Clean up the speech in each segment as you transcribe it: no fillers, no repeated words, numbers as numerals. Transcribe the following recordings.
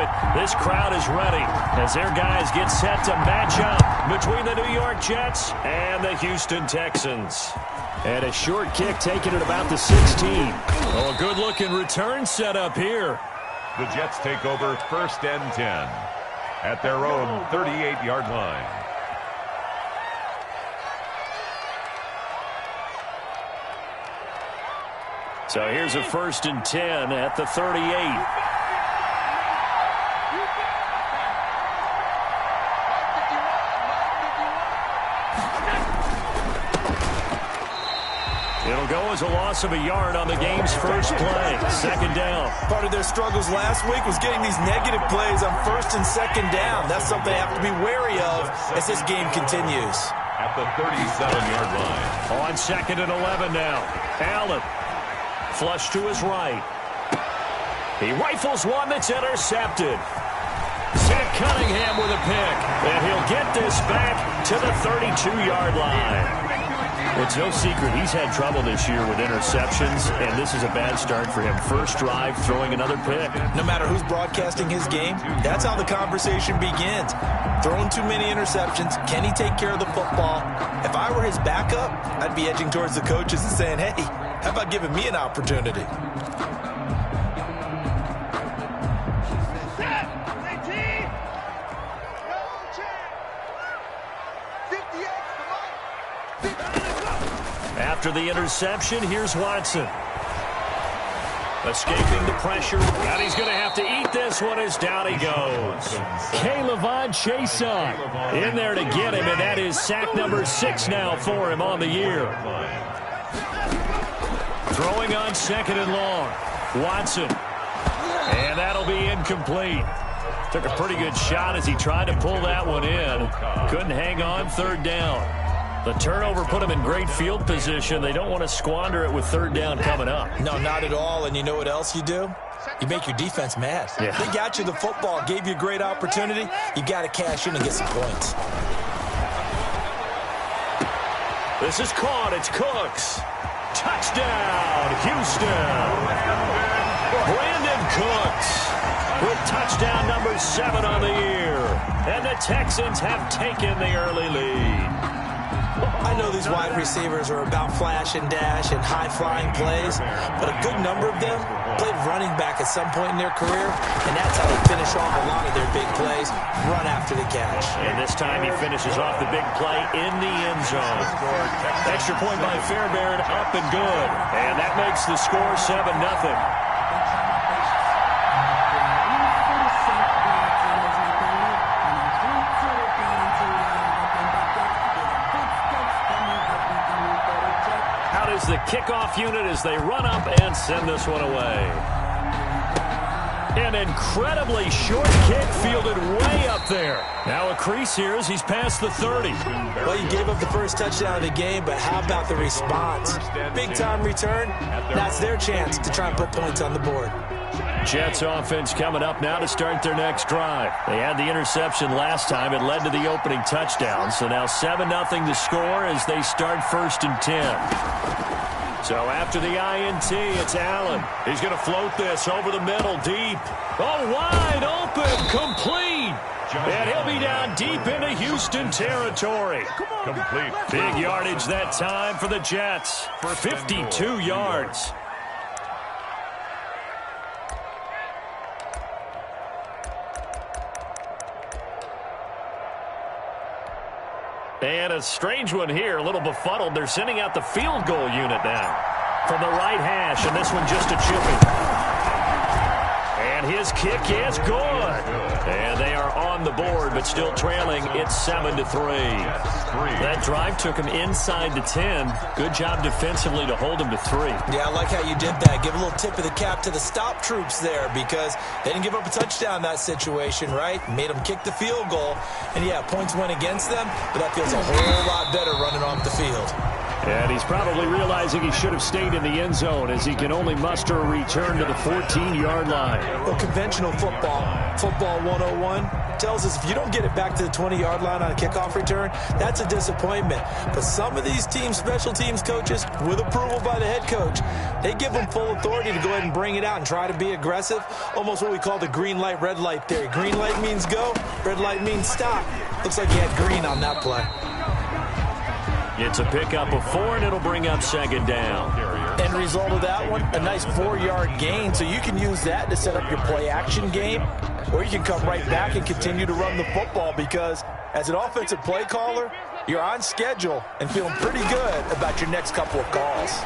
it. This crowd is ready as their guys get set to match up between the New York Jets and the Houston Texans. And a short kick taken at about the 16. Oh, a good-looking return set up here. The Jets take over 1st and 10 at their own 38-yard line. So here's a 1st and 10 at the 38. It'll go as a loss of a yard on the game's first play. 2nd down. Part of their struggles last week was getting these negative plays on 1st and 2nd down. That's something they have to be wary of as this game continues. At the 37-yard line. On 2nd and 11 now. Allen. Flush to his right. He rifles one that's intercepted. Zach Cunningham with a pick. And he'll get this back to the 32-yard line. Well, it's no secret he's had trouble this year with interceptions, and this is a bad start for him. First drive, throwing another pick. No matter who's broadcasting his game, that's how the conversation begins. Throwing too many interceptions. Can he take care of the football? If I were his backup, I'd be edging towards the coaches and saying, hey, how about giving me an opportunity? After the interception, here's Watson. Escaping the pressure, and he's going to have to eat this one as down he goes. K'Lavon Chaisson in there to get him, and that is sack number 6 now for him on the year. Throwing on 2nd and long. Watson. And that'll be incomplete. Took a pretty good shot as he tried to pull that one in. Couldn't hang on 3rd down. The turnover put him in great field position. They don't want to squander it with 3rd down coming up. No, not at all. And you know what else you do? You make your defense mad. Yeah. They got you the football, gave you a great opportunity. You got to cash in and get some points. This is caught. It's Cooks. Touchdown, Houston. Brandon Cooks with touchdown number 7 on the year. And the Texans have taken the early lead. I know these wide receivers are about flash and dash and high-flying plays, but a good number of them played running back at some point in their career, and that's how they finish off a lot of their big plays, run after the catch. And this time he finishes off the big play in the end zone. Extra point by Fairbairn, up and good. And that makes the score 7-0. The kickoff unit as they run up and send this one away. An incredibly short kick fielded way up there. Now a crease here as he's past the 30. Well, you gave up the first touchdown of the game, but how about the response? Big-time return. That's their chance to try and put points on the board. Jets offense coming up now to start their next drive. They had the interception last time. It led to the opening touchdown. So now 7-0 to score as they start 1st and 10. So after the INT, it's Allen. He's going to float this over the middle, deep. Oh, wide open, complete. And he'll be down deep into Houston territory. Complete. Big yardage that time for the Jets. 52 yards. And a strange one here, a little befuddled. They're sending out the field goal unit now from the right hash, and this one just a chipping. And his kick is good. And they are on the board, but still trailing. It's 7-3. That drive took him inside the 10. Good job defensively to hold him to 3. Yeah, I like how you did that. Give a little tip of the cap to the stop troops there because they didn't give up a touchdown in that situation, right? Made them kick the field goal. And, yeah, points went against them, but that feels a whole lot better running off the field. And he's probably realizing he should have stayed in the end zone as he can only muster a return to the 14-yard line. Well, conventional football 101, tells us if you don't get it back to the 20-yard line on a kickoff return, that's a disappointment. But some of these teams, special teams coaches, with approval by the head coach, they give them full authority to go ahead and bring it out and try to be aggressive. Almost what we call the green light, red light theory. Green light means go, red light means stop. Looks like he had green on that play. It's a pickup of 4, and it'll bring up second down. End result of that one, a nice 4-yard gain. So you can use that to set up your play-action game, or you can come right back and continue to run the football because as an offensive play caller, you're on schedule and feeling pretty good about your next couple of calls.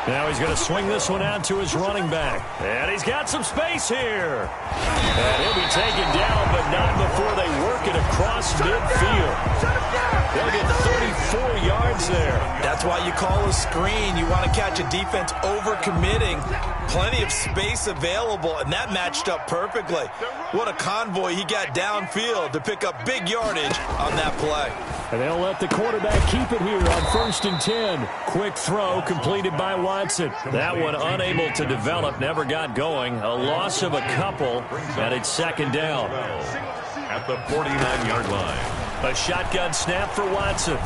Now he's going to swing this one out to his running back. And he's got some space here. And he'll be taken down, but not before they work it across midfield. They'll get 34 yards there. That's why you call a screen. You want to catch a defense over-committing. Plenty of space available, and that matched up perfectly. What a convoy he got downfield to pick up big yardage on that play. And they'll let the quarterback keep it here on 1st and 10. Quick throw completed by Watson. That one unable to develop, never got going. A loss of a couple, and it's second down. At the 49-yard line. A shotgun snap for Watson.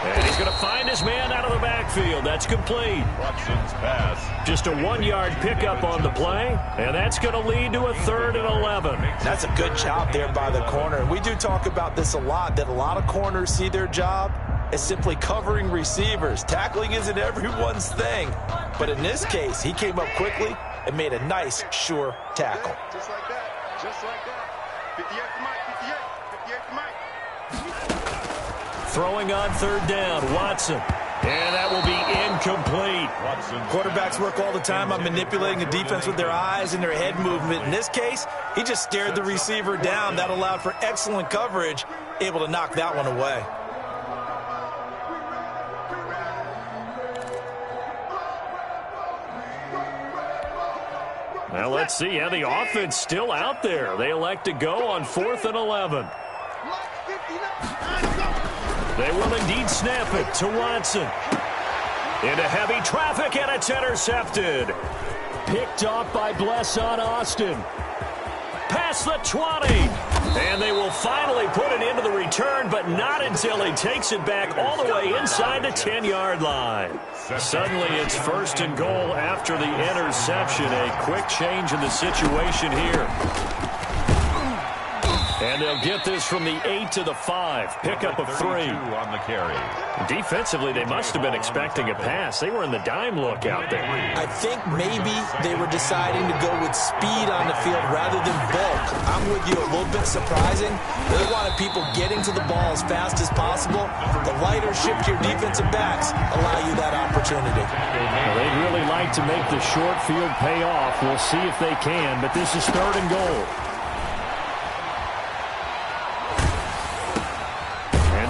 And he's going to find his man out of the backfield. That's complete. Watson's pass. Just a 1-yard pickup on the play, and that's going to lead to a 3rd and 11. That's a good job there by the corner. We do talk about this a lot, that a lot of corners see their job as simply covering receivers. Tackling isn't everyone's thing. But in this case, he came up quickly and made a nice, sure tackle. Just like that. Just like that. 58 to Mike. 58 to Mike. Throwing on 3rd down, Watson. And that will be incomplete. Quarterbacks work all the time on manipulating a defense with their eyes and their head movement. In this case, he just stared the receiver down. That allowed for excellent coverage, able to knock that one away. Now let's see how the offense still out there. They elect to go on 4th and 11. They will indeed snap it to Watson. Into heavy traffic, and it's intercepted. Picked off by Blesson Austin. Past the 20. And they will finally put it into the return, but not until he takes it back all the way inside the 10-yard line. Suddenly it's 1st and goal after the interception. A quick change in the situation here. And they'll get this from the 8 to the 5. Pickup of 3. On the carry. Defensively, they must have been expecting a pass. They were in the dime look out there. I think maybe they were deciding to go with speed on the field rather than bulk. I'm with you, a little bit surprising. They wanted people getting to the ball as fast as possible. The lighter shift your defensive backs allow you that opportunity. Well, they'd really like to make the short field pay off. We'll see if they can, but this is 3rd and goal.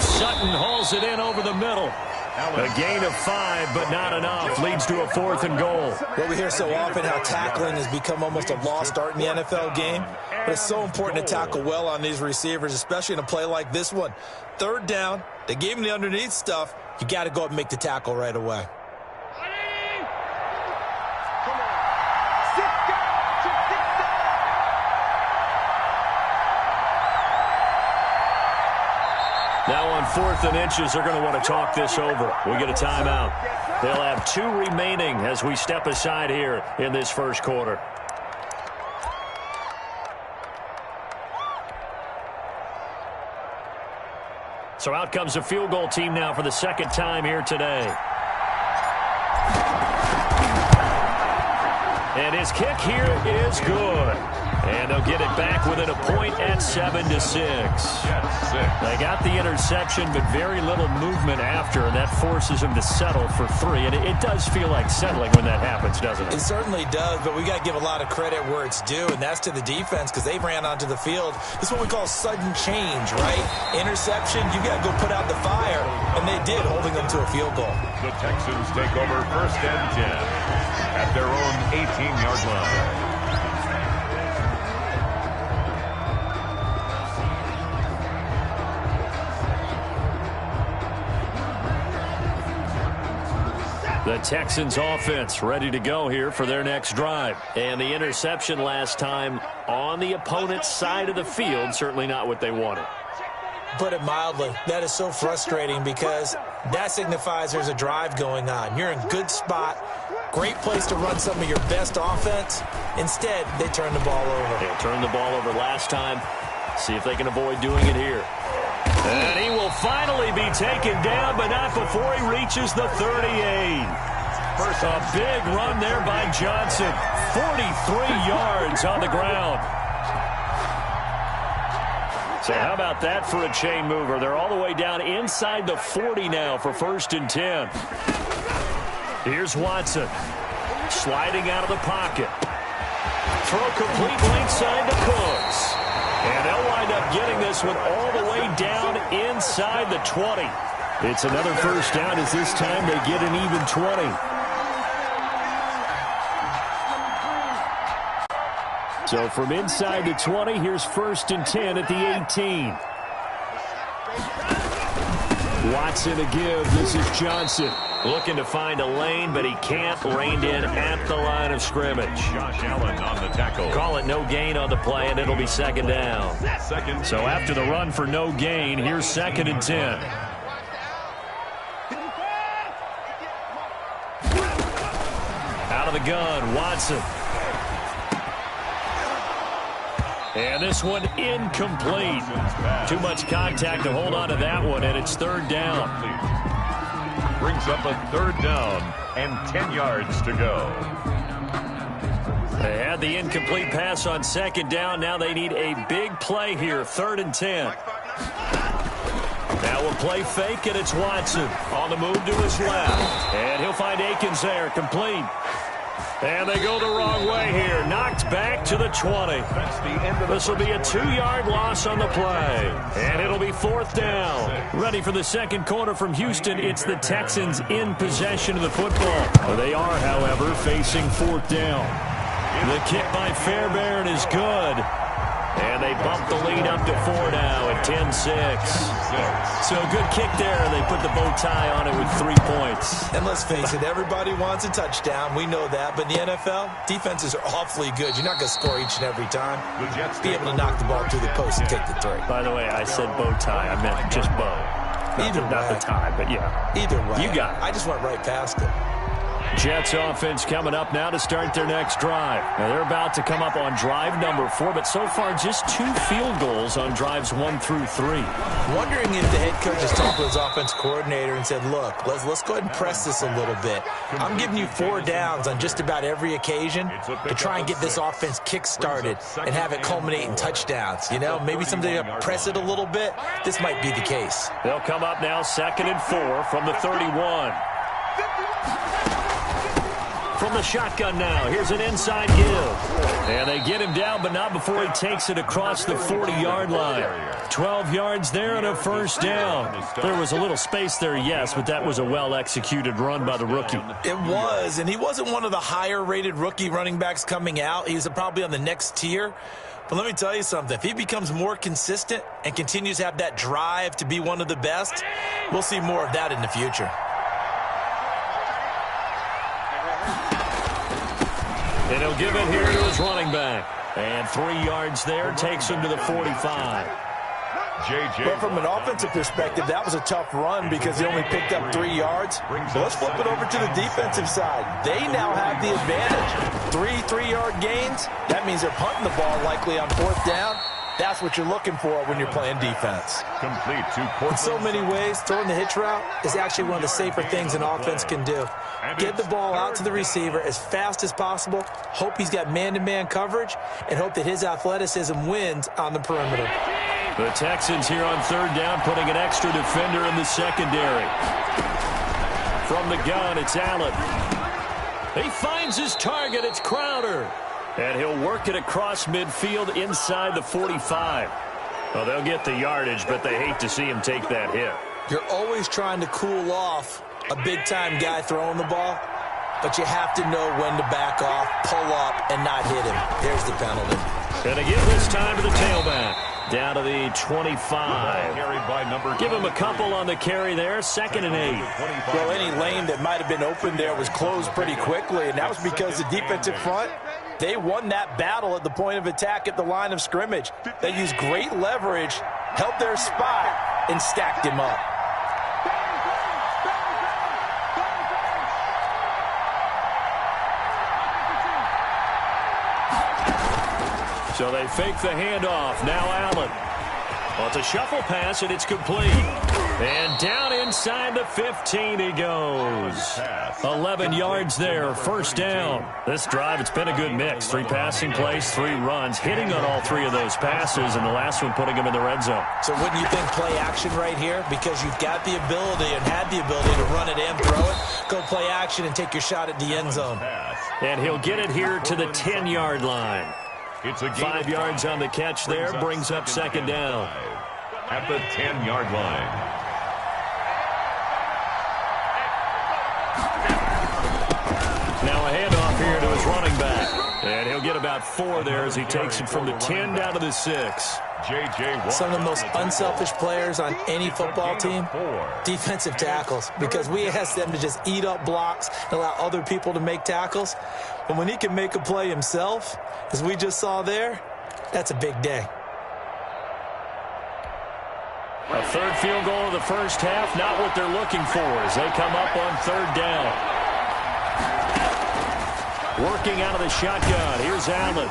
Sutton hauls it in over the middle. A gain of 5, but not enough. Leads to a 4th and goal. Well, we hear so often how tackling has become almost a lost art in the NFL game. But it's so important to tackle well on these receivers, especially in a play like this one. 3rd down, they gave him the underneath stuff. You got to go up and make the tackle right away. Now on 4th and inches, they're going to want to talk this over. We get a timeout. They'll have 2 remaining as we step aside here in this first quarter. So out comes a field goal team now for the 2nd time here today. And his kick here is good. And they'll get it back within a point at 7-6. They got the interception, but very little movement after, and that forces them to settle for 3. And it does feel like settling when that happens, doesn't it? It certainly does, but we got to give a lot of credit where it's due, and that's to the defense because they ran onto the field. This is what we call sudden change, right? Interception, you got to go put out the fire, and they did, holding them to a field goal. The Texans take over 1st and 10 at their own 18-yard line. The Texans offense ready to go here for their next drive. And the interception last time on the opponent's side of the field, certainly not what they wanted. Put it mildly, that is so frustrating because that signifies there's a drive going on. You're in a good spot, great place to run some of your best offense. Instead, they turn the ball over. They turned the ball over last time. See if they can avoid doing it here. And he will finally be taken down, but not before he reaches the 38. First, a big run there by Johnson. 43 yards on the ground. So how about that for a chain mover? They're all the way down inside the 40 now for 1st and 10. Here's Watson. Sliding out of the pocket. Throw complete length side to Cooks. And they'll wind up getting this one all the way down inside the 20. It's another first down as this time they get an even 20. So from inside the 20, here's 1st and 10 at the 18. Watson to give. This is Johnson. Looking to find a lane, but he can't. Reined in at the line of scrimmage. Josh Allen on the tackle. Call it no gain on the play, and it'll be 2nd down. So after the run for no gain, here's 2nd and 10. Out of the gun, Watson. And this one incomplete. Too much contact to hold on to that one, and it's 3rd down. Brings up a 3rd down and 10 yards to go. They had the incomplete pass on 2nd down. Now they need a big play here, 3rd and 10. Now we'll play fake, and it's Watson on the move to his left. And he'll find Akins there, complete. And they go the wrong way here. Knocked back to the 20. This will be a 2-yard loss on the play. And it'll be 4th down. Ready for the 2nd quarter from Houston. It's the Texans in possession of the football. They are, however, facing 4th down. The kick by Fairbairn is good. And they bump the lead up to 4 now at 10-6. So good kick there, and they put the bow tie on it with 3 points. And let's face it, everybody wants a touchdown. We know that. But in the NFL, defenses are awfully good. You're not going to score each and every time. Be able to knock the ball through the post and take the 3. By the way, I said bow tie. I meant just bow. Not the tie, but yeah. Either way. You got it. I just went right past it. Jets offense coming up now to start their next drive. Now they're about to come up on drive number 4, but so far just 2 field goals on drives 1 through 3. Wondering if the head coach has talked to his offense coordinator and said, look, let's go ahead and press this a little bit. I'm giving you 4 downs on just about every occasion to try and get this offense kick-started and have it culminate in touchdowns. You know, maybe someday press it a little bit. This might be the case. They'll come up now 2nd and 4 from the 31. From the shotgun now, here's an inside give. And they get him down, but not before he takes it across the 40-yard line. 12 yards there and a 1st down. There was a little space there, yes, but that was a well-executed run by the rookie. It was, and he wasn't one of the higher-rated rookie running backs coming out. He was probably on the next tier. But let me tell you something. If he becomes more consistent and continues to have that drive to be one of the best, we'll see more of that in the future. And he'll give it here to his running back. And 3 yards there, takes him to the 45. But from an offensive perspective, that was a tough run because he only picked up 3 yards. So let's flip it over to the defensive side. They now have the advantage. 3 3-yard gains. That means they're punting the ball likely on 4th down. That's what you're looking for when you're playing defense. Complete to In so many ways, throwing the hitch route is actually one of the safer things an offense can do. Get the ball out to the receiver as fast as possible, hope he's got man-to-man coverage, and hope that his athleticism wins on the perimeter. The Texans here on 3rd down, putting an extra defender in the secondary. From the gun, it's Allen. He finds his target. It's Crowder. And he'll work it across midfield inside the 45. Well, they'll get the yardage, but they hate to see him take that hit. You're always trying to cool off a big-time guy throwing the ball, but you have to know when to back off, pull up, and not hit him. There's the penalty. And again this time to the tailback. Down to the 25. Give him a couple on the carry there. 2nd and 8. Well, any lane that might have been open there was closed pretty quickly, and that was because the defensive front, they won that battle at the point of attack at the line of scrimmage. They used great leverage, held their spot, and stacked him up. So they fake the handoff. Now Allen. Well, it's a shuffle pass, and it's complete. And down inside the 15 he goes. 11 yards there, 1st down. This drive, it's been a good mix. 3 passing plays, 3 runs, hitting on all 3 of those passes, and the last one putting them in the red zone. So wouldn't you think play action right here? Because you've got the ability and had the ability to run it and throw it. Go play action and take your shot at the end zone. And he'll get it here to the 10-yard line. It's a 5 yards on the catch there, brings up 2nd down. At the 10-yard line. Now a handoff here to his running back. And he'll get about 4 there as he takes it from the 10 down to the 6. Some of the most unselfish players on any football team, defensive tackles, because we ask them to just eat up blocks and allow other people to make tackles. But when he can make a play himself, as we just saw there, that's a big day. A 3rd field goal of the first half, not what they're looking for as they come up on 3rd down. Working out of the shotgun, here's Allen.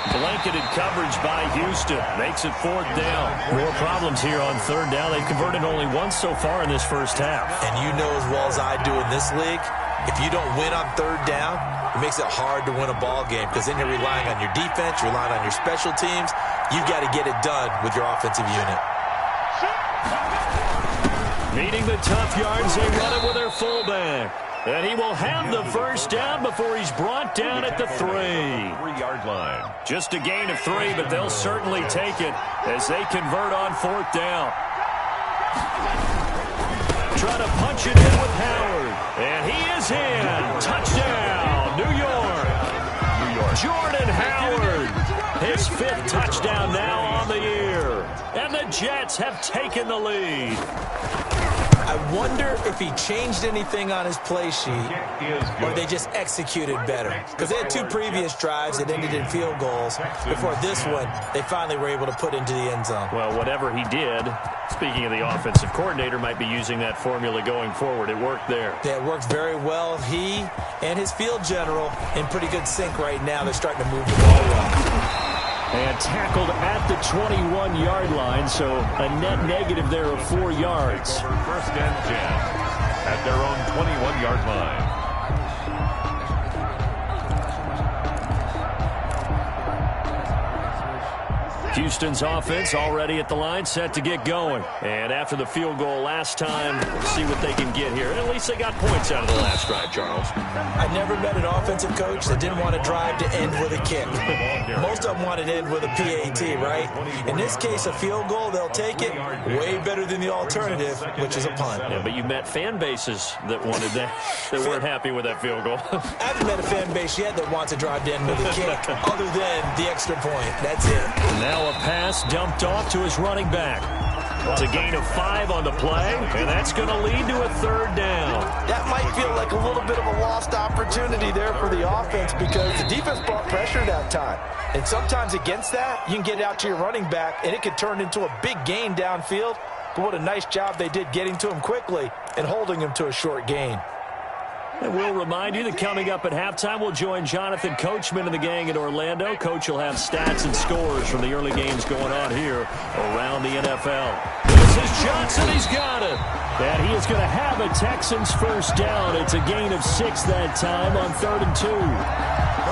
Blanketed coverage by Houston. Makes it 4th down. More problems here on 3rd down. They've converted only once so far in this first half. And you know as well as I do in this league, if you don't win on 3rd down, it makes it hard to win a ball game because then you're relying on your defense, you're relying on your special teams. You've got to get it done with your offensive unit. Needing the tough yards, they run it with their fullback. And he will have the first down before he's brought down at the 3. 3-yard line. Just a gain of 3, but they'll certainly take it as they convert on 4th down. Try to punch it in with Howard. And he is in. Touchdown, New York. Jordan Howard. His 5th touchdown now on the year. And the Jets have taken the lead. I wonder if he changed anything on his play sheet or they just executed better. Because they had 2 previous drives that ended in field goals. Before this one, they finally were able to put into the end zone. Well, whatever he did, speaking of the offensive coordinator, might be using that formula going forward. It worked there. Yeah, it worked very well. He and his field general in pretty good sync right now. They're starting to move the ball well. And tackled at the 21-yard line, so a net negative there of 4 yards. 1st and 10 at their own 21-yard line. Houston's offense already at the line, set to get going. And after the field goal last time, we'll see what they can get here. And at least they got points out of the last drive, Charles. I never met an offensive coach that didn't want to drive to end with a kick. Most of them wanted to end with a PAT, right? In this case, a field goal, they'll take it way better than the alternative, which is a punt. Yeah, but you met fan bases that wanted that, that weren't happy with that field goal. I haven't met a fan base yet that wants to drive to end with a kick, other than the extra point. That's it. Now a pass dumped off to his running back. It's a gain of 5 on the play, and that's going to lead to a 3rd down. That might feel like a little bit of a lost opportunity there for the offense because the defense brought pressure that time. And sometimes against that, you can get out to your running back, and it could turn into a big gain downfield. But what a nice job they did getting to him quickly and holding him to a short gain. And we'll remind you that coming up at halftime, we'll join Jonathan Coachman and the gang in Orlando. Coach will have stats and scores from the early games going on here around the NFL. This is Johnson. He's got it. And he is going to have a Texans first down. It's a gain of 6 that time on 3rd and 2.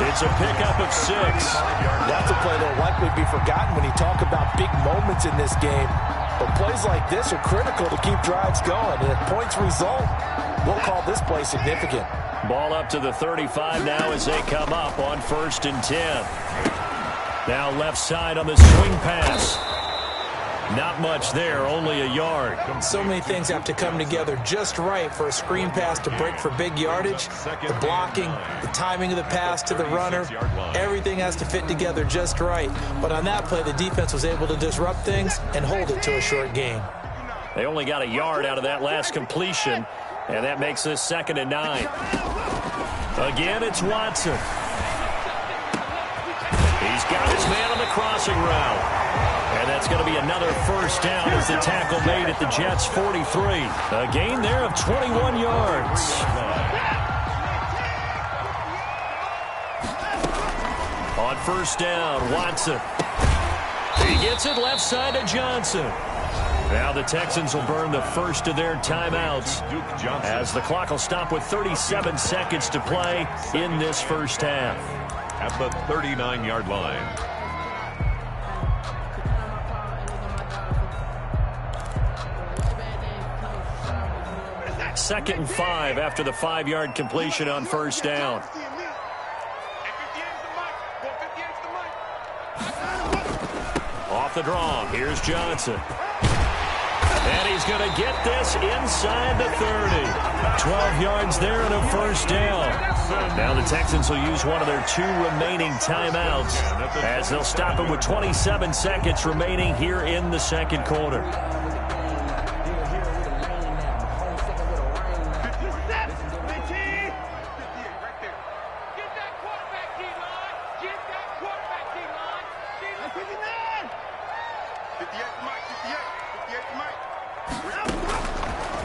It's a pickup of 6. That's a play that will likely be forgotten when you talk about big moments in this game. But plays like this are critical to keep drives going. And if points result, we'll call this play significant. Ball up to the 35 now as they come up on 1st and 10. Now left side on the swing pass. Not much there, only a yard. So many things have to come together just right for a screen pass to break for big yardage. The blocking, the timing of the pass to the runner, everything has to fit together just right. But on that play, the defense was able to disrupt things and hold it to a short gain. They only got a yard out of that last completion, and that makes this 2nd and 9. Again, it's Watson. He's got his man on the crossing route. And that's going to be another first down as the tackle made at the Jets' 43. A gain there of 21 yards. On first down, Watson. He gets it left side to Johnson. Now the Texans will burn the first of their timeouts as the clock will stop with 37 seconds to play in this first half. At the 39-yard line. Second and 5 after the 5-yard completion on first down. Off the draw, here's Johnson. And he's going to get this inside the 30. 12 yards there and a first down. Now the Texans will use one of their 2 remaining timeouts as they'll stop it with 27 seconds remaining here in the second quarter.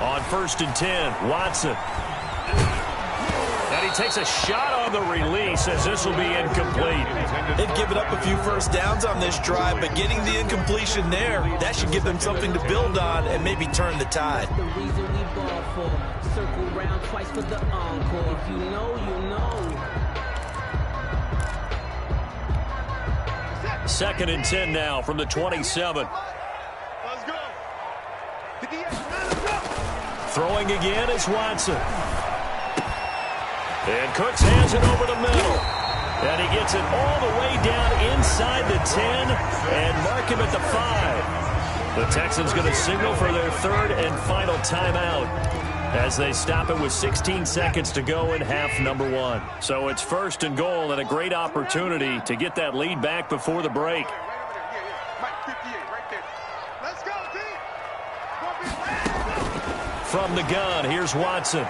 On first and 10, Watson. And he takes a shot on the release as this will be incomplete. They've given up a few first downs on this drive, but getting the incompletion there, that should give them something to build on and maybe turn the tide. The reason we ball for. Circle round twice for the encore. If you know, you know. 2nd and 10 now from the 27. Let's go. Throwing again is Watson. And Cooks hands it over the middle. And he gets it all the way down inside the 10 and mark him at the 5. The Texans going to signal for their 3rd and final timeout as they stop it with 16 seconds to go in half number 1. So it's 1st and goal and a great opportunity to get that lead back before the break. From the gun, here's Watson.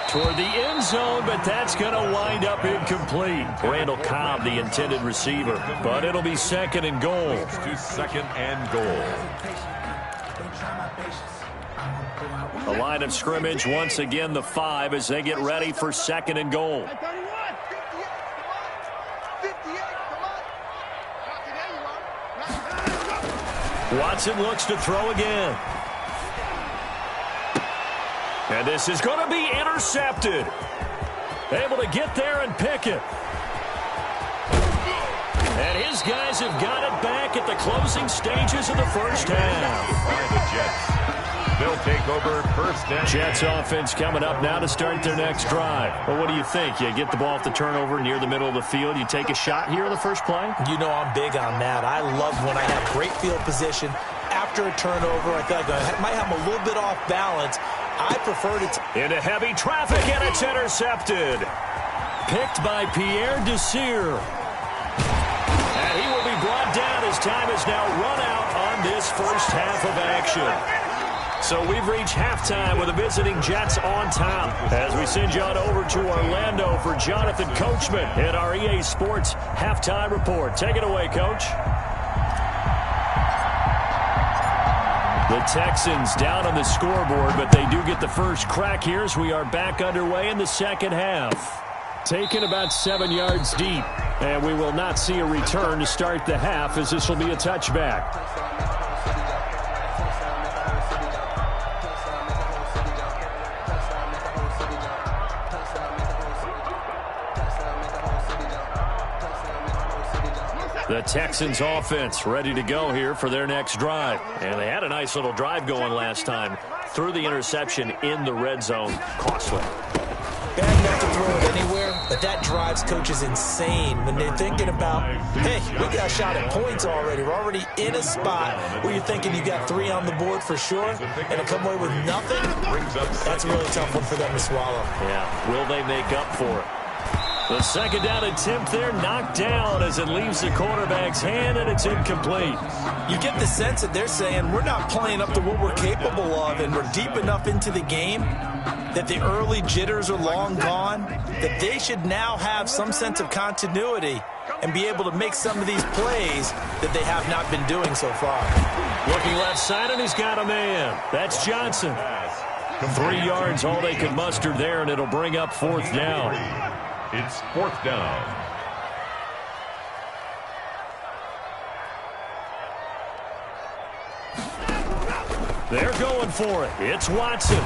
Toward the end zone, but that's going to wind up incomplete. Randall Cobb, the intended receiver, but it'll be 2nd and goal. To 2nd and goal. The line of scrimmage, once again, the 5 as they get ready for 2nd and goal. Watson looks to throw again. And this is going to be intercepted. Able to get there and pick it. And his guys have got it back at the closing stages of the first half. By the Jets. They'll take over 1st and Jets offense coming up now to start their next drive. Well, what do you think? You get the ball off the turnover near the middle of the field. You take a shot here on the first play? You know I'm big on that. I love when I have great field position. After a turnover, I feel like I might have a little bit off balance. I prefer to... Into heavy traffic, and it's intercepted. Picked by Pierre Desir. And he will be brought down as time is now run out on this first half of action. So we've reached halftime with the visiting Jets on top as we send you on over to Orlando for Jonathan Coachman in our EA Sports Halftime Report. Take it away, Coach. The Texans down on the scoreboard, but they do get the first crack here as we are back underway in the second half. Taken about 7 yards deep, and we will not see a return to start the half as this will be a touchback. The Texans offense ready to go here for their next drive. And they had a nice little drive going last time. Threw the interception in the red zone. Costly. Bad enough to throw it anywhere, but But that drives coaches insane when they're thinking about, hey, we got a shot at points already. We're already in a spot where you're thinking you got 3 on the board for sure, and to come away with nothing, that's a really tough one for them to swallow. Yeah, will they make up for it? The second down attempt there knocked down as it leaves the quarterback's hand, and it's incomplete. You get the sense that they're saying we're not playing up to what we're capable of, and we're deep enough into the game that the early jitters are long gone, that they should now have some sense of continuity and be able to make some of these plays that they have not been doing so far. Looking left side, and he's got a man. That's Johnson. 3 yards, all they could muster there, and it'll bring up 4th down. It's 4th down. They're going for it. It's Watson.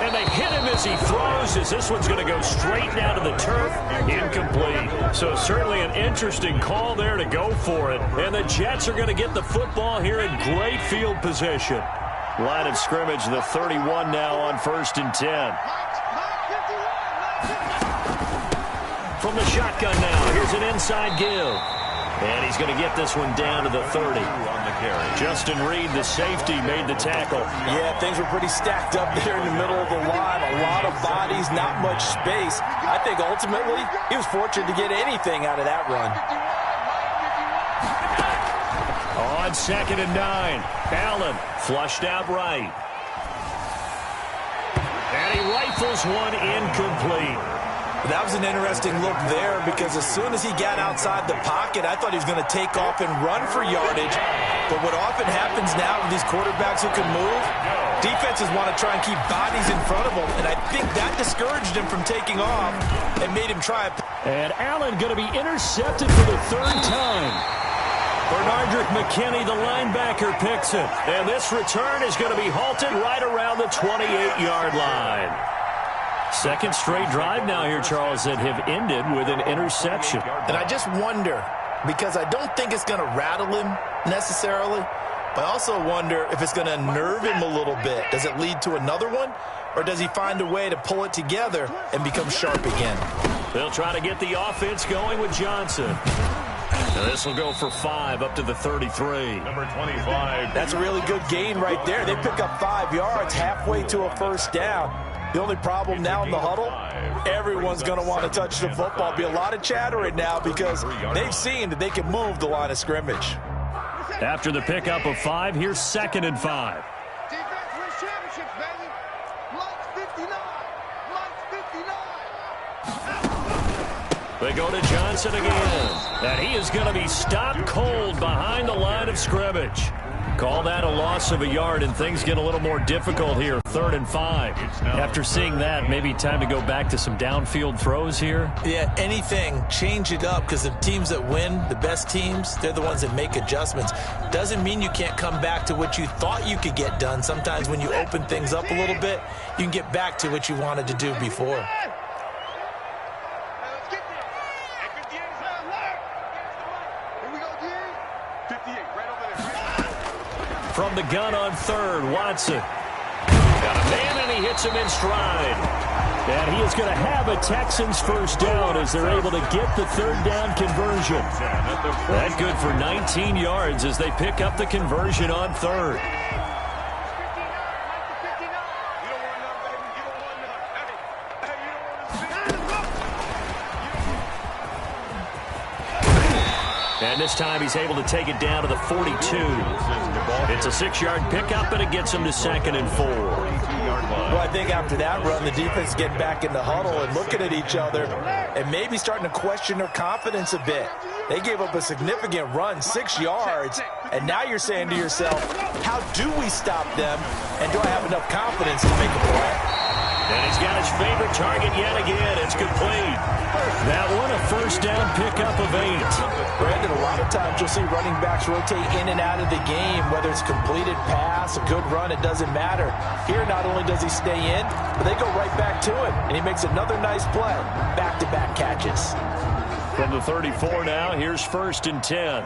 And they hit him as he throws, as this one's going to go straight down to the turf. Incomplete. So certainly an interesting call there to go for it. And the Jets are going to get the football here in great field position. Line of scrimmage, the 31 now on 1st and 10. From the shotgun now, here's an inside give. And he's going to get this one down to the 30. Justin Reed, the safety, made the tackle. Yeah, things were pretty stacked up there in the middle of the line. A lot of bodies, not much space. I think ultimately he was fortunate to get anything out of that run. On 2nd and 9, Allen flushed out right. And he rifles one incomplete. That was an interesting look there because as soon as he got outside the pocket, I thought he was going to take off and run for yardage. But what often happens now with these quarterbacks who can move, defenses want to try and keep bodies in front of them, and I think that discouraged him from taking off and made him try it. And Allen going to be intercepted for the 3rd time. Bernardrick McKinney, the linebacker, picks it. And this return is going to be halted right around the 28-yard line. Second straight drive now here, Charles, that have ended with an interception. And I just wonder, because I don't think it's going to rattle him necessarily, but I also wonder if it's going to unnerve him a little bit. Does it lead to another one, or does he find a way to pull it together and become sharp again? They'll try to get the offense going with Johnson. Now this will go for 5 up to the 33. Number 25. That's a really good gain right there. They pick up 5 yards halfway to a 1st down. The only problem now in the huddle, everyone's going to want to touch the football. Be a lot of chattering now because they've seen that they can move the line of scrimmage. After the pickup of 5, here's 2nd and 5. Defense wins championships, baby. Lights 59. Lights 59. They go to Johnson again. And he is going to be stopped cold behind the line of scrimmage. Call that a loss of a yard, and things get a little more difficult here. 3rd and 5. After seeing that, maybe time to go back to some downfield throws here. Yeah, anything. Change it up because the teams that win, the best teams, they're the ones that make adjustments. Doesn't mean you can't come back to what you thought you could get done. Sometimes when you open things up a little bit, you can get back to what you wanted to do before. From the gun on 3rd, Watson. Got a man, and he hits him in stride. And he is going to have a Texans 1st down as they're able to get the 3rd down conversion. That good for 19 yards as they pick up the conversion on 3rd. And this time he's able to take it down to the 42. It's a 6-yard pickup, and it gets him to 2nd and 4. Well, I think after that run, the defense is getting back in the huddle and looking at each other and maybe starting to question their confidence a bit. They gave up a significant run, 6 yards, and now you're saying to yourself, how do we stop them, and do I have enough confidence to make a play? And he's got his favorite target yet again. It's complete. That one, a 1st down pickup of 8. Brandon, a lot of times you'll see running backs rotate in and out of the game, whether it's completed pass, a good run, it doesn't matter. Here, not only does he stay in, but they go right back to him, and he makes another nice play. Back-to-back catches. From the 34 now, here's 1st and 10.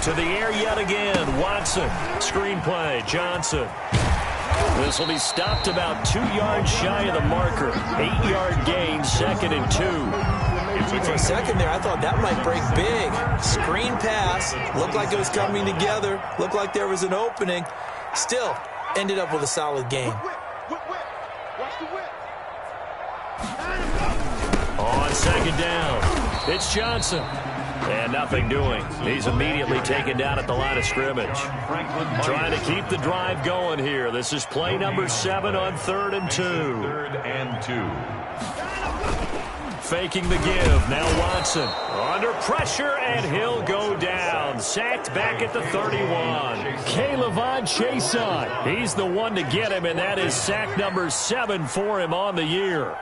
To the air yet again, Watson. Screen play, Johnson. This will be stopped about 2 yards shy of the marker. 8-yard gain, 2nd and 2. For a second there, I thought that might break big. Screen pass. Looked like it was coming together. Looked like there was an opening. Still, ended up with a solid gain. On 2nd down, it's Johnson. And nothing doing. He's immediately taken down at the line of scrimmage. Trying to keep the drive going here. This is play number 7 on 3rd and 2. 3rd and 2. Faking the give. Now Watson under pressure, and he'll go down. Sacked back at the 31. K'Lavon Chason. He's the one to get him, and that is sack number 7 for him on the year.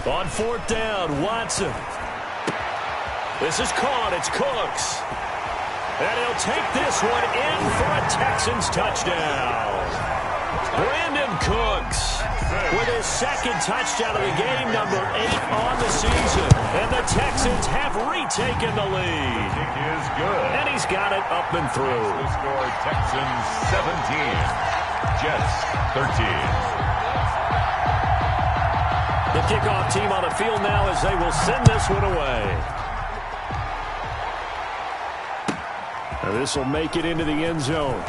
On 4th down, Watson. This is caught. It's Cooks. And he'll take this one in for a Texans touchdown. Brandon Cooks with his 2nd touchdown of the game, number 8 on the season. And the Texans have retaken the lead. Kick is good. And he's got it up and through. The score, Texans 17, Jets 13. The kickoff team on the field now as they will send this one away. This will make it into the end zone.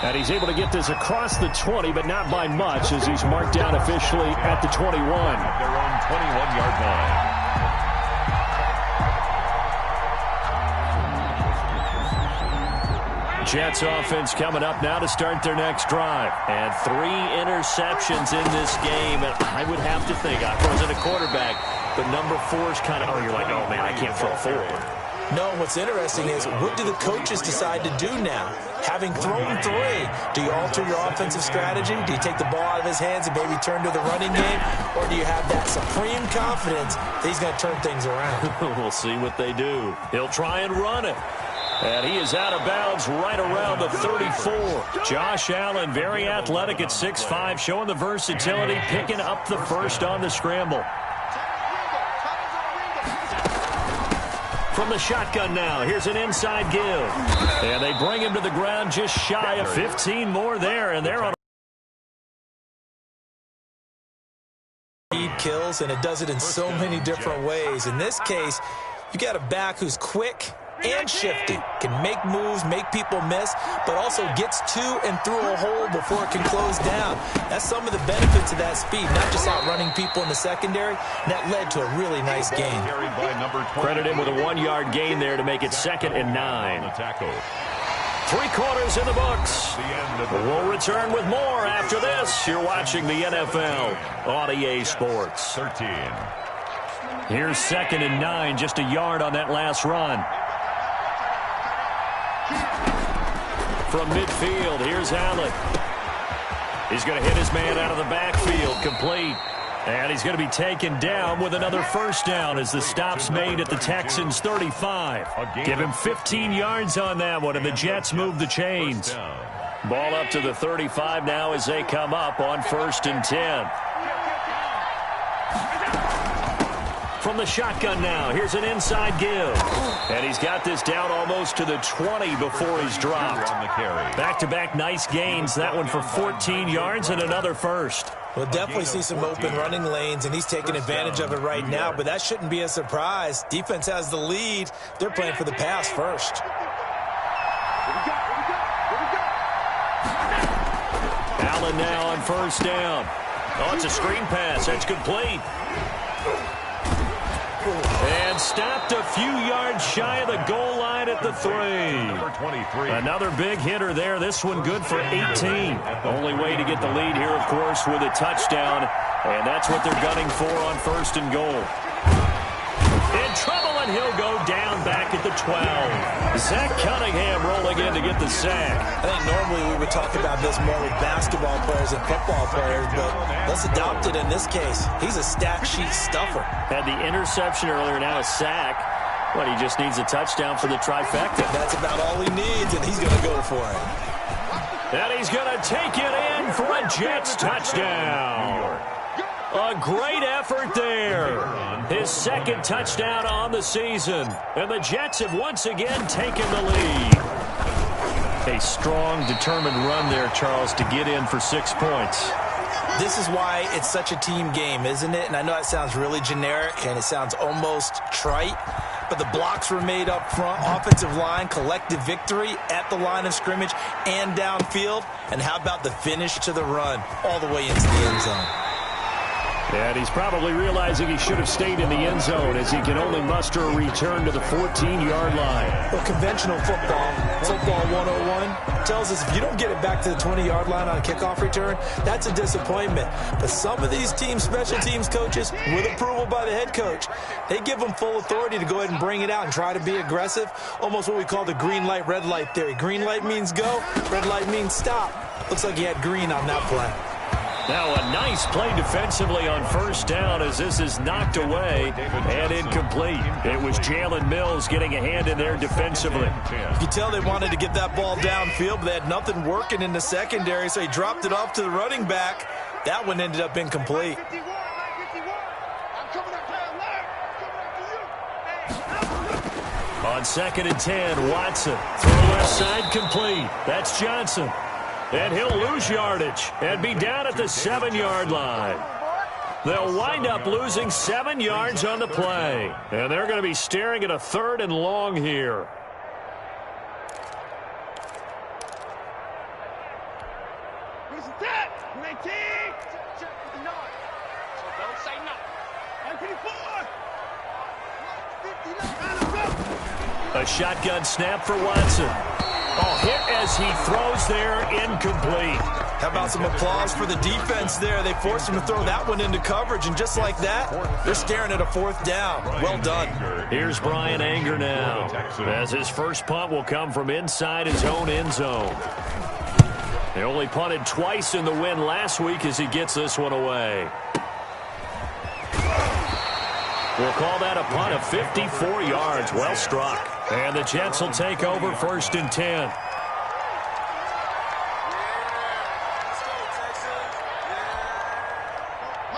And he's able to get this across the 20, but not by much, as he's marked down officially at the 21. At their own 21-yard line. Jets offense coming up now to start their next drive. And 3 interceptions in this game. And I would have to think, I wasn't a quarterback, but number 4 is kind of, you're like, oh, man, I can't throw 4. No, what's interesting is, what do the coaches decide to do now? Having thrown 3, do you alter your offensive strategy? Do you take the ball out of his hands and maybe turn to the running game? Or do you have that supreme confidence that he's going to turn things around? We'll see what they do. He'll try and run it. And he is out of bounds right around the 34. Josh Allen, very athletic at 6'5", showing the versatility, picking up the first on the scramble. From the shotgun now, here's an inside give. And they bring him to the ground just shy of 15 more there, and they're on. Speed kills, and it does it in so many different ways. In this case, you got a back who's quick and shifty, can make moves, make people miss, but also gets to and through a hole before it can close down. That's some of the benefits of that speed, not just outrunning people in the secondary. And that led to a really nice gain. Credit him with a 1-yard gain there to make it 2nd and 9. 3 quarters in the books. We'll return with more after this. You're watching the NFL on EA Sports. 13. Here's 2nd and 9, just a yard on that last run. From midfield, here's Allen. He's going to hit his man out of the backfield, complete. And he's going to be taken down with another first down as the stop's made at the Texans' 35. Give him 15 yards on that one, and the Jets move the chains. Ball up to the 35 now as they come up on 1st and 10. From the shotgun now, here's an inside give. And he's got this down almost to the 20 before he's dropped. Back-to-back nice gains. That one for 14 yards and another first. We'll definitely see some open running lanes, and he's taking advantage of it right now, but that shouldn't be a surprise. Defense has the lead. They're playing for the pass first. Allen now on 1st down. Oh, it's a screen pass. That's complete. And stopped a few yards shy of the goal line at the 3. Number 23. Another big hitter there. This one good for 18. Only way to get the lead here, of course, with a touchdown. And that's what they're gunning for on 1st and goal. In trouble, and he'll go down back at the 12. Zach Cunningham rolling in to get the sack. I think normally we would talk about this more with basketball players and football players, but let's adopt it in this case. He's a stat sheet stuffer. Had the interception earlier, now a sack. But he just needs a touchdown for the trifecta. That's about all he needs, and he's going to go for it. And he's going to take it in for a Jets touchdown. A great effort there. His second touchdown on the season. And the Jets have once again taken the lead. A strong, determined run there, Charles, to get in for 6 points. This is why it's such a team game, isn't it? And I know that sounds really generic and it sounds almost trite, but the blocks were made up front, offensive line, collective victory at the line of scrimmage and downfield. And how about the finish to the run all the way into the end zone? And he's probably realizing he should have stayed in the end zone as he can only muster a return to the 14-yard line. Well, conventional football 101, tells us if you don't get it back to the 20-yard line on a kickoff return, that's a disappointment. But some of these team special teams coaches, with approval by the head coach, they give them full authority to go ahead and bring it out and try to be aggressive, almost what we call the green light, red light theory. Green light means go, red light means stop. Looks like he had green on that play. Now a nice play defensively on first down as this is knocked away and incomplete. It was Jalen Mills getting a hand in there defensively. You can tell they wanted to get that ball downfield, but they had nothing working in the secondary, so he dropped it off to the running back. That one ended up incomplete. On 2nd and 10, Watson. Through left side, complete. That's Johnson. And he'll lose yardage and be down at the 7-yard line. They'll wind up losing 7 yards on the play. And they're going to be staring at a 3rd and long here. A shotgun snap for Watson. Oh, hit as he throws there, incomplete. How about some applause for the defense there? They forced him to throw that one into coverage, and just like that, they're staring at a 4th down. Well done. Here's Brian Anger now, as his first punt will come from inside his own end zone. They only punted twice in the win last week as he gets this one away. We'll call that a punt of 54 yards. Well struck. And the Jets will take over 1st and 10.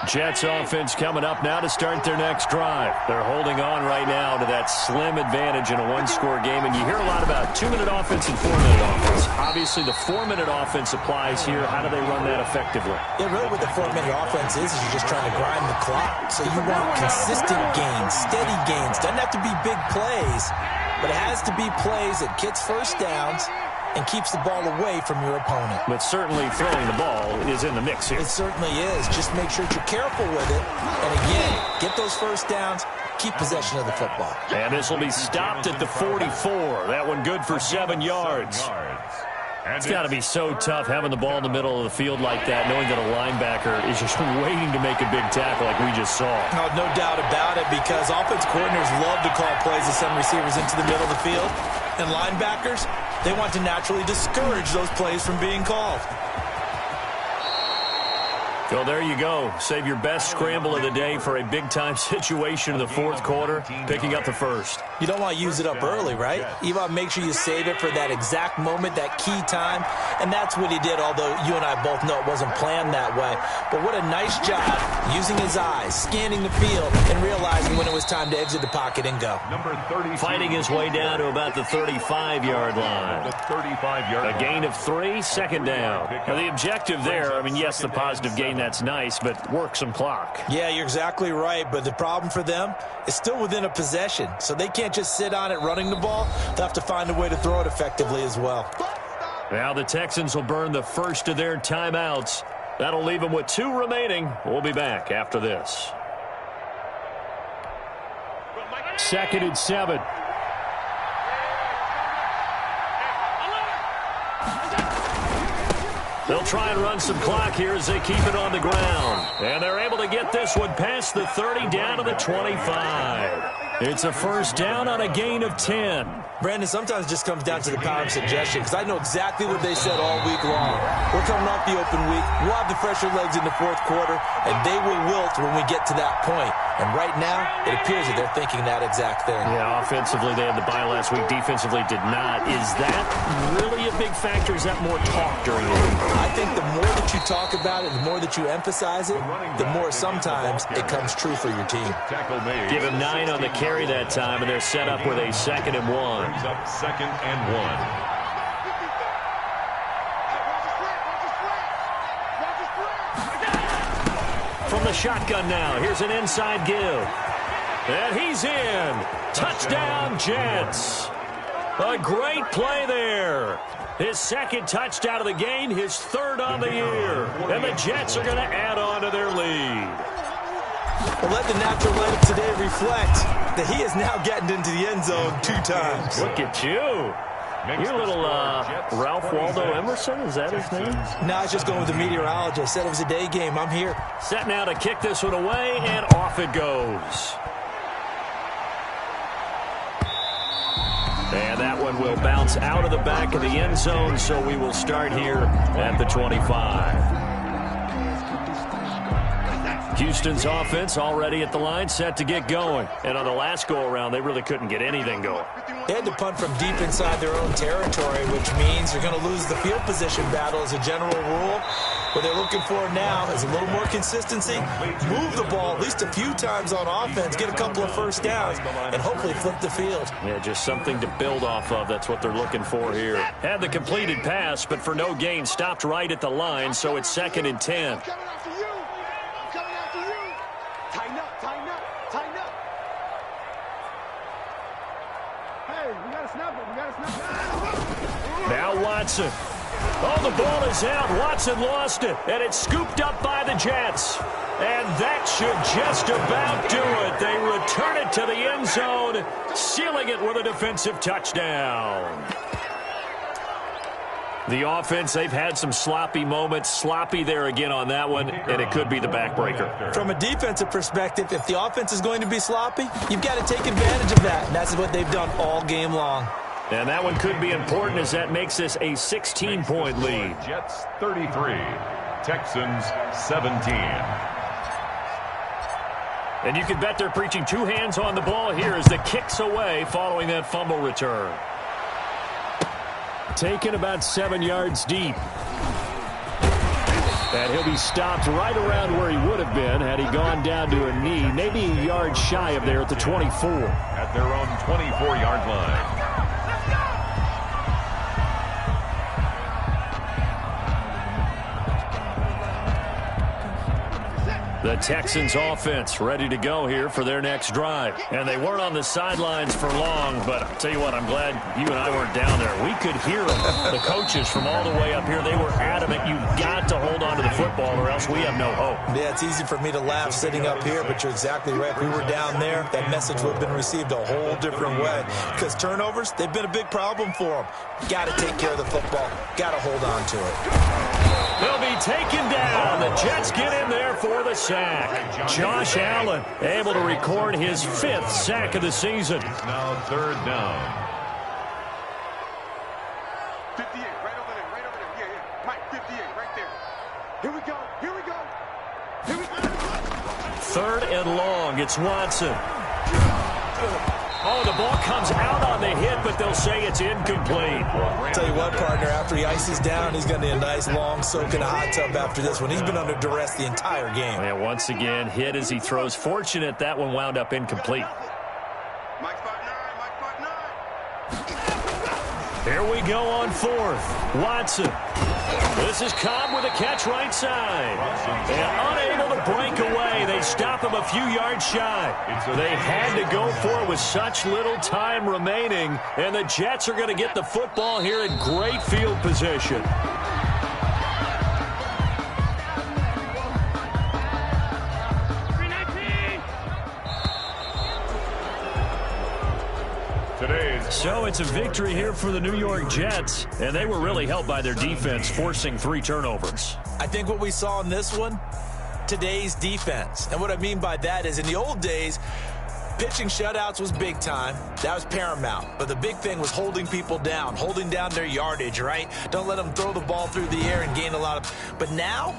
Jets offense coming up now to start their next drive. They're holding on right now to that slim advantage in a one-score game. And you hear a lot about 2-minute offense and 4-minute offense. Obviously, the 4-minute offense applies here. How do they run that effectively? Yeah, really what the 4-minute offense is you're just trying to grind the clock. So you want consistent gains, steady gains. Doesn't have to be big plays, but it has to be plays that gets first downs and keeps the ball away from your opponent. But certainly throwing the ball is in the mix here. It certainly is. Just make sure that you're careful with it. And again, get those first downs, keep possession of the football. And this will be stopped at the 44. That one good for 7 yards. It's got to be so tough having the ball in the middle of the field like that, knowing that a linebacker is just waiting to make a big tackle like we just saw. No doubt about it, because offense coordinators love to call plays to send receivers into the middle of the field. And linebackers, they want to naturally discourage those plays from being called. Well, there you go. Save your best scramble of the day for a big-time situation in the 4th quarter, picking up the 1st. You don't want to use it up early, right? You want to make sure you save it for that exact moment, that key time. And that's what he did, although you and I both know it wasn't planned that way. But what a nice job using his eyes, scanning the field, and realizing when it was time to exit the pocket and go. Fighting his way down to about the 35-yard line. A gain of 3, 2nd down. Now, the objective there, I mean, yes, the positive gain, that's nice, but work some clock. Yeah, you're exactly right, but the problem for them is still within a possession, so they can't just sit on it running the ball. They'll have to find a way to throw it effectively as well. Now the Texans will burn the first of their timeouts. That'll leave them with 2 remaining. We'll be back after this. 2nd and 7. They'll try and run some clock here as they keep it on the ground. And they're able to get this one past the 30 down to the 25. It's a first down on a gain of 10. Brandon, sometimes it just comes down to the power of suggestion, because I know exactly what they said all week long. We're coming off the open week. We'll have the fresher legs in the 4th quarter, and they will wilt when we get to that point. And right now, it appears that they're thinking that exact thing. Yeah, offensively, they had the bye last week. Defensively, did not. Is that really a big factor? Is that more talk during the week? I think the more that you talk about it, the more that you emphasize it, the more sometimes it comes true for your team. Give him 9 on the carry that time, and they're set up with a 2nd and 1. Brings up 2nd and 1. From the shotgun now, here's an inside give. And he's in. Touchdown, Jets. A great play there. His 2nd touchdown of the game, his 3rd on the year. And the Jets are going to add on to their lead. Well, let the natural light of today reflect that he is now getting into the end zone 2 times. Look at you. You're a little Ralph Waldo Emerson, is that his name? No, I was just going with the meteorologist. Said it was a day game. I'm here. Set now to kick this one away, and off it goes. And that one will bounce out of the back of the end zone, so we will start here at the 25. Houston's offense already at the line, set to get going. And on the last go-around, they really couldn't get anything going. They had to punt from deep inside their own territory, which means they're going to lose the field position battle as a general rule. What they're looking for now is a little more consistency, move the ball at least a few times on offense, get a couple of first downs, and hopefully flip the field. Yeah, just something to build off of. That's what they're looking for here. Had the completed pass, but for no gain, stopped right at the line, so it's 2nd and 10. Now Watson. Oh, the ball is out. Watson lost it, and it's scooped up by the Jets. And that should just about do it. They return it to the end zone, sealing it with a defensive touchdown. The offense, they've had some sloppy moments. Sloppy there again on that one, and it could be the backbreaker. From a defensive perspective, if the offense is going to be sloppy, you've got to take advantage of that, and that's what they've done all game long. And that one could be important as that makes this a 16-point lead. Jets 33, Texans 17. And you can bet they're preaching 2 hands on the ball here as the kick's away following that fumble return. Taken about 7 yards deep. And he'll be stopped right around where he would have been had he gone down to a knee, maybe a yard shy of there at the 24. At their own 24-yard line. The Texans offense ready to go here for their next drive. And they weren't on the sidelines for long, but I'll tell you what, I'm glad you and I weren't down there. We could hear them, the coaches from all the way up here. They were adamant, you've got to hold on to the football or else we have no hope. Yeah, it's easy for me to laugh sitting up here, but you're exactly right. If we were down there, that message would have been received a whole different way. Because turnovers, they've been a big problem for them. Got to take care of the football. Got to hold on to it. They'll be taken down. The Jets get in there for the sack. Josh Allen able to record his 5th sack of the season. It's now 3rd down. 58, right over there, right over there. Yeah, yeah. Mike, 58, right there. Here we go, here we go. Here we go. 3rd and long. It's Watson. Oh, the ball comes out on the hit, but they'll say it's incomplete. I'll tell you what, partner, after he ices down, he's going to need a nice long soak in a hot tub after this one. He's been under duress the entire game. Yeah, once again, hit as he throws. Fortunate that one wound up incomplete. Mike spot 9, Mike spot 9. Here we go on 4th. Watson. This is Cobb with a catch right side. And unable to break away. They stop him a few yards shy. They had to go for it with such little time remaining. And the Jets are going to get the football here in great field position. So it's a victory here for the New York Jets, and they were really helped by their defense, forcing 3 turnovers. I think what we saw in this one, today's defense. And what I mean by that is in the old days, pitching shutouts was big time. That was paramount. But the big thing was holding people down, holding down their yardage, right? Don't let them throw the ball through the air and gain a lot of... But now,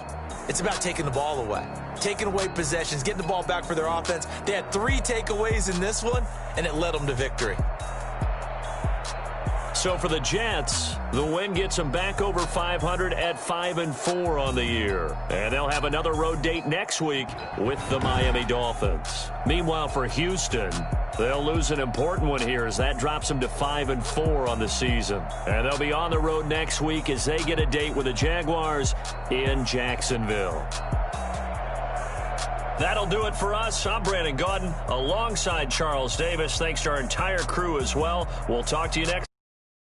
It's about taking the ball away, taking away possessions, getting the ball back for their offense. They had 3 takeaways in this one, and it led them to victory. So for the Jets, the win gets them back over 500 at 5-4 on the year. And they'll have another road date next week with the Miami Dolphins. Meanwhile, for Houston, they'll lose an important one here as that drops them to 5-4 on the season. And they'll be on the road next week as they get a date with the Jaguars in Jacksonville. That'll do it for us. I'm Brandon Gaudin alongside Charles Davis. Thanks to our entire crew as well. We'll talk to you next.